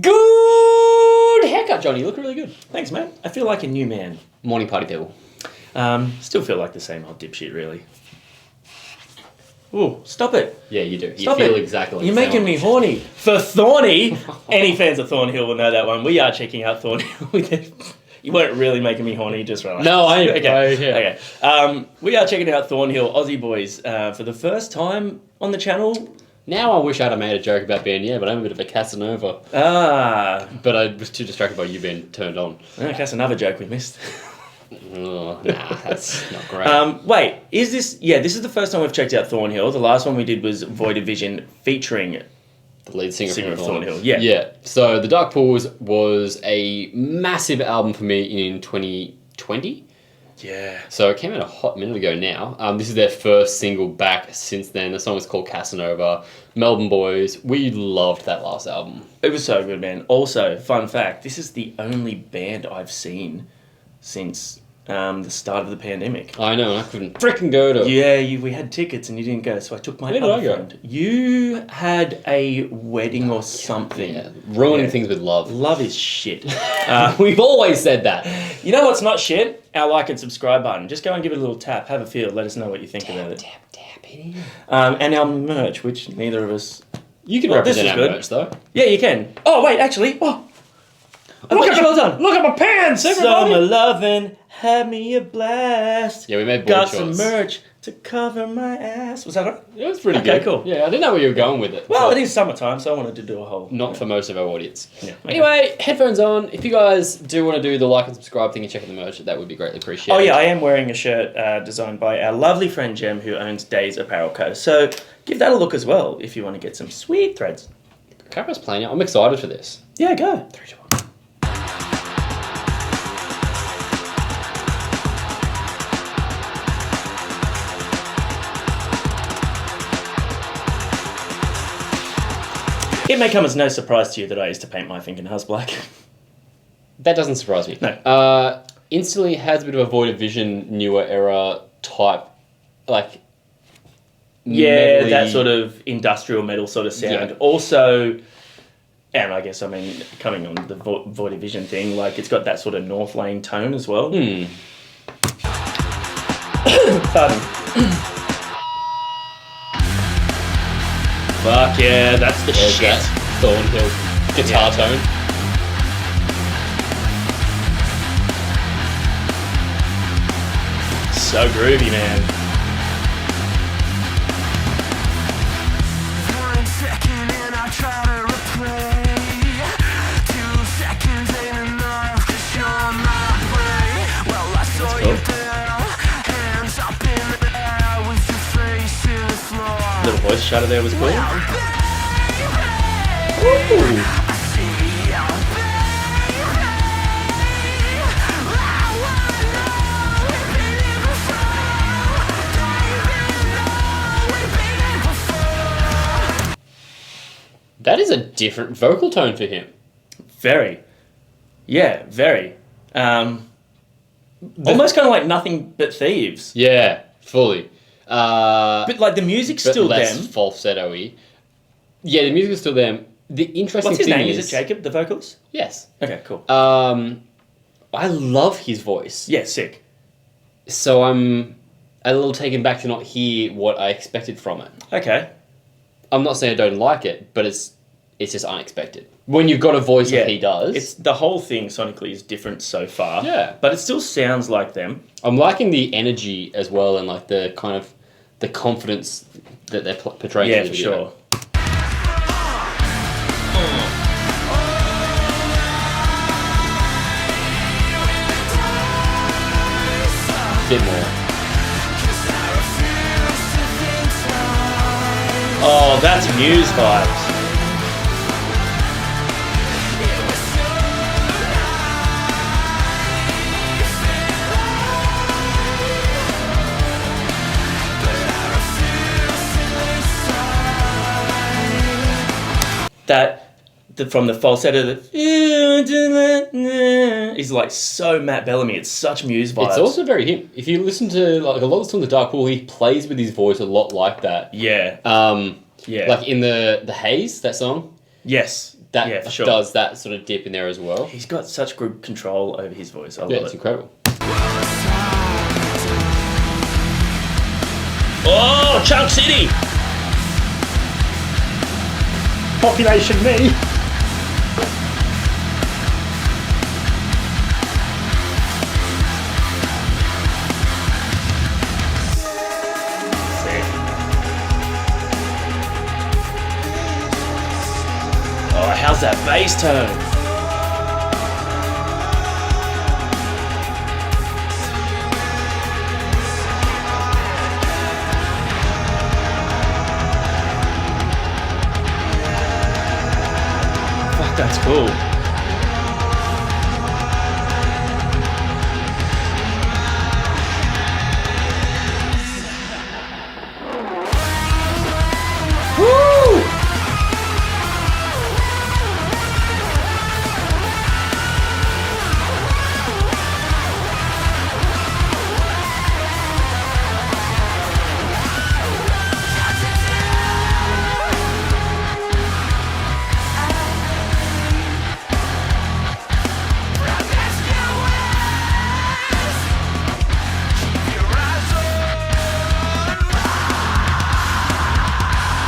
Good haircut, Johnny. You look really good. Thanks, man. I feel like a new man. Morning party people. Still feel like the same old dipshit, really. Ooh, stop it. Yeah, you do. Stop you feel it. exactly like You're making me horny. For Thorny, any fans of Thornhill will know that one. We are checking out Thornhill. You weren't really making me horny, just relax. No, I okay. yeah. Okay. We are checking out Thornhill, Aussie boys, for the first time on the channel. Now I wish I'd have made a joke about being, but I'm a bit of a Casanova. But I was too distracted by you being turned on. That's another joke we missed. Oh, nah, that's not great. Wait, is this... Yeah, this is the first time we've checked out Thornhill. The last one we did was Void of Vision featuring... The lead singer of Thornhill. Yeah. Yeah. So The Dark Pools was a massive album for me in 2020. Yeah. So it came out a hot minute ago now. This is their first single back since then. The song is called Casanova. Melbourne boys. We loved that last album. It was so good, man. Also, fun fact, this is the only band I've seen since the start of the pandemic. I know, I couldn't freaking go to. Yeah, we had tickets and you didn't go, so I took my other friend. You had a wedding or something. Yeah, ruining things with love. Love is shit. We've always said that. You know what's not shit? Our like and subscribe button. Just go and give it a little tap, have a feel, let us know what you think about it. Tap it in. And our merch, which neither of us... You can represent our merch, though. Yeah, you can. Oh, wait, actually... Oh. Well done. Look at my pants, everybody. Summer lovin', had me a blast. Yeah, we made board Got shorts. some merch to cover my ass. Was that right? It was pretty good. Okay, cool. Yeah, I didn't know where you were going with it. Well, it is summertime, so I wanted to do a whole... Not for most of our audience. Yeah. Okay. Anyway, headphones on. If you guys do want to do the like and subscribe thing and check out the merch, that would be greatly appreciated. Oh, yeah, I am wearing a shirt designed by our lovely friend Jem, who owns Days Apparel Co. So give that a look as well if you want to get some sweet threads. Camera's playing out. I'm excited for this. Yeah, go. 3, 2, 1. It may come as no surprise to you that I used to paint my fingernails black. That doesn't surprise me. No. Instantly has a bit of a Void of Vision, newer era type, like... Yeah, that sort of industrial metal sort of sound. Yeah. Also, and I guess, coming on the Void of Vision thing, like, it's got that sort of North Lane tone as well. Pardon. Fuck yeah, that's the There's shit. that Thornhill guitar tone. So groovy, man. 1 second and I try to replay. 2 seconds ain't enough 'cause you're my prey. Well, I saw you there, hands up in the air with your face to the floor. Little voice shutter there was cool. That is a different vocal tone for him. Very. Yeah, very. Almost kind of like Nothing But Thieves. Yeah, fully. But like the music's But still less them. falsetto-y. Yeah, the music is still them. The interesting What's his thing name? Is it Jacob, the vocals? Yes. Okay, cool. I love his voice. Yeah, sick. So I'm a little taken back to not hear what I expected from it. Okay. I'm not saying I don't like it, but it's just unexpected. When you've got a voice like he does. It's the whole thing sonically is different so far. Yeah. But it still sounds like them. I'm liking the energy as well and like the kind of the confidence that they're portraying. Yeah, in the for video. sure. Bit more. Oh, that's Muse vibes. From the falsetto, he's like so Matt Bellamy. It's such Muse vibes. It's also very him. If you listen to like a lot of the songs of Dark Pool, he plays with his voice a lot like that. Yeah. Yeah. Like in the Haze, that song. Yes. that Yeah, for sure. does that sort of dip in there as well. He's got such good control over his voice. I Yeah, love it's it. incredible. Oh, Chunk City! Population me. Oh, how's that bass tone? Fuck, that's cool. Woo!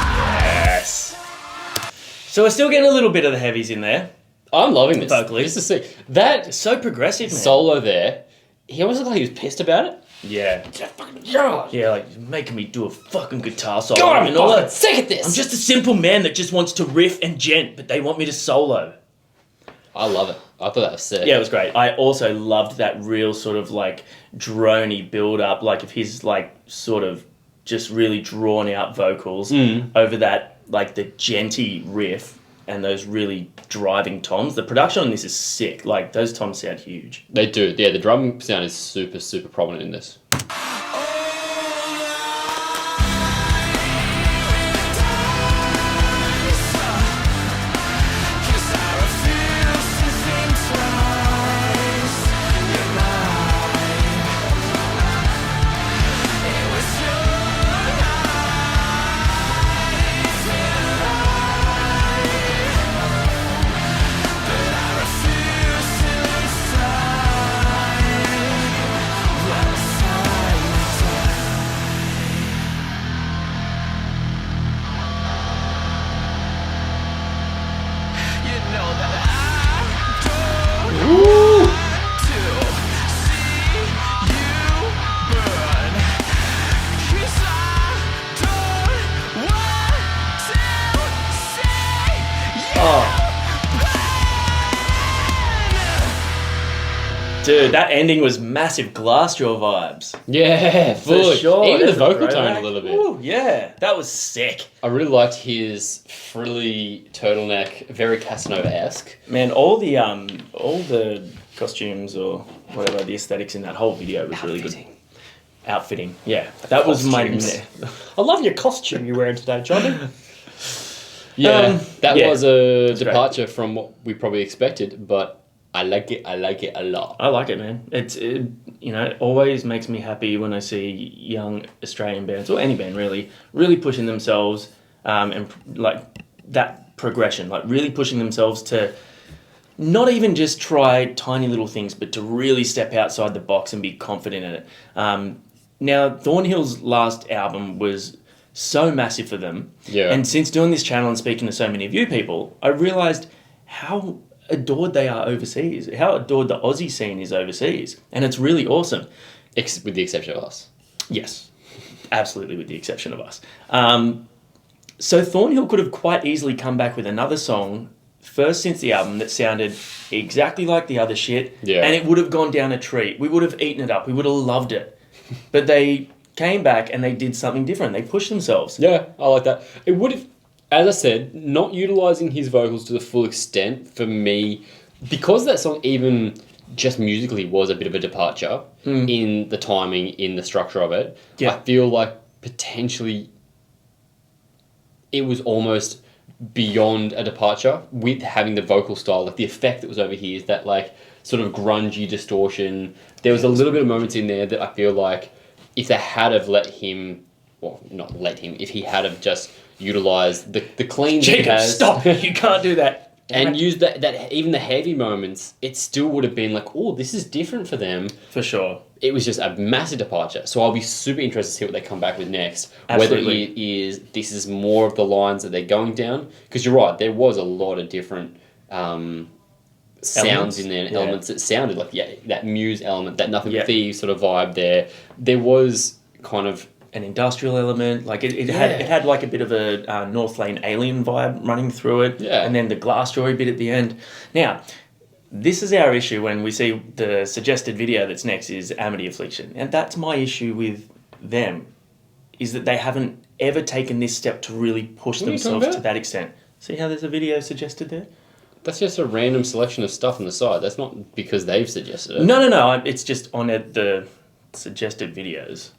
Yes. So we're still getting a little bit of the heavies in there. I'm loving this. Vocally. Just to see that It's so progressive, man. solo there, he almost looked like he was pissed about it. Yeah. Yeah, Yeah, like making me do a fucking guitar solo. God, I'm and all fucking that. sick at this. I'm just a simple man that just wants to riff and gent, but they want me to solo. I love it. I thought that was sick. Yeah, it was great. I also loved that real sort of like droney build up, like of his like sort of just really drawn out vocals over that like the genty riff and those really driving toms. The production on this is sick. Like those toms sound huge. They do. Yeah, the drum sound is super, super prominent in this. Dude, that ending was massive Glassjaw vibes. Yeah, For fully. sure. Even the There's a vocal tone throwback. a little bit. Ooh, yeah, that was sick. I really liked his frilly turtleneck, very Casanova-esque. Man, all the costumes or whatever, the aesthetics in that whole video was really good. Outfitting, yeah. That was Costumes. I love your costume you're wearing today, Johnny. Yeah, that yeah. was a It's great. departure from what we probably expected, but I like it a lot. I like it, man. It always makes me happy when I see young Australian bands, or any band really pushing themselves and like that progression, like really pushing themselves to not even just try tiny little things, but to really step outside the box and be confident in it. Now, Thornhill's last album was so massive for them. Yeah. And since doing this channel and speaking to so many of you people, I realised how adored they are overseas, how adored the Aussie scene is overseas. And it's really awesome. With the exception of us. Yes, absolutely, with the exception of us. So Thornhill could have quite easily come back with another song, first since the album, that sounded exactly like the other shit, Yeah. and it would have gone down a treat. We would have eaten it up. We would have loved it. But they came back and they did something different. They pushed themselves. Yeah, I like that. It would have, as I said, not utilising his vocals to the full extent for me, because that song even just musically was a bit of a departure in the timing, in the structure of it. Yeah. I feel like potentially it was almost beyond a departure with having the vocal style, like the effect that was over here is that like sort of grungy distortion. There was a little bit of moments in there that I feel like if they had have let him, well, not let him, if he had have just utilised the clean that he Jacob, has. stop! You can't do that. and used that even the heavy moments, it still would have been like, oh, this is different for them. For sure. It was just a massive departure. So I'll be super interested to see what they come back with next. Absolutely. Whether this is more of the lines that they're going down. Because you're right, there was a lot of different sounds in there, and elements that sounded like, that Muse element, that Nothing But Thieves sort of vibe there. There was kind of an industrial element, like it had like a bit of a North Lane Alien vibe running through it, and then the Glassjaw bit at the end. Now, this is our issue when we see the suggested video that's next is Amity Affliction, and that's my issue with them, is that they haven't ever taken this step to really push themselves to that extent. See how there's a video suggested there? That's just a random selection of stuff on the side. That's not because they've suggested it. No. It's just on the suggested videos.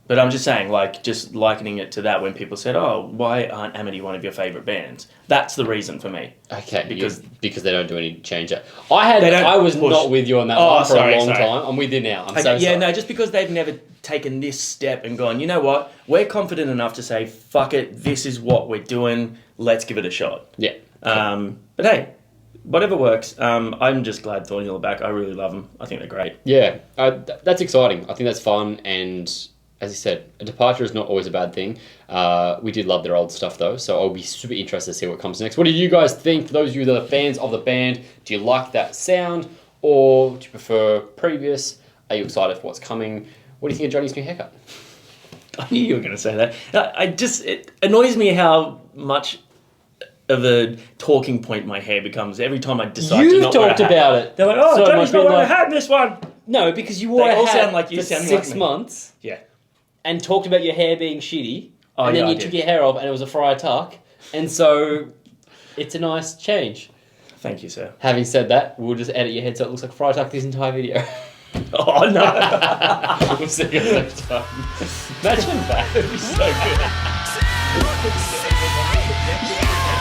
But I'm just saying, like, just likening it to that when people said, oh, why aren't Amity one of your favourite bands? That's the reason for me. Okay, because they don't do any change up. I was not with you on that one for a long time. I'm with you now. I'm so sorry. No, just because they've never taken this step and gone, you know what, we're confident enough to say, fuck it, this is what we're doing, let's give it a shot. Yeah. But hey, whatever works. I'm just glad Thornhill are back. I really love them. I think they're great. Yeah, that's exciting. I think that's fun, and as you said, a departure is not always a bad thing. We did love their old stuff though, so I'll be super interested to see what comes next. What do you guys think? For those of you that are fans of the band, do you like that sound, or do you prefer previous? Are you excited for what's coming? What do you think of Johnny's new haircut? I knew you were going to say that. It annoys me how much of a talking point my hair becomes every time I decide to not wear a hat. You've talked about it. They're like, oh, So Johnny's much not wearing a like- hat in this one. No, because you wore They a all hat sound like you, for sounding 6 like me. months. Yeah. And talked about your hair being shitty, Oh, and then yeah, you I took did. your hair off and it was a friar tuck, and so it's a nice change. Thank you, sir. Having said that, we'll just edit your head so it looks like friar tuck this entire video. Oh, no. We'll see you next time. Imagine that. It would be so good. Yeah.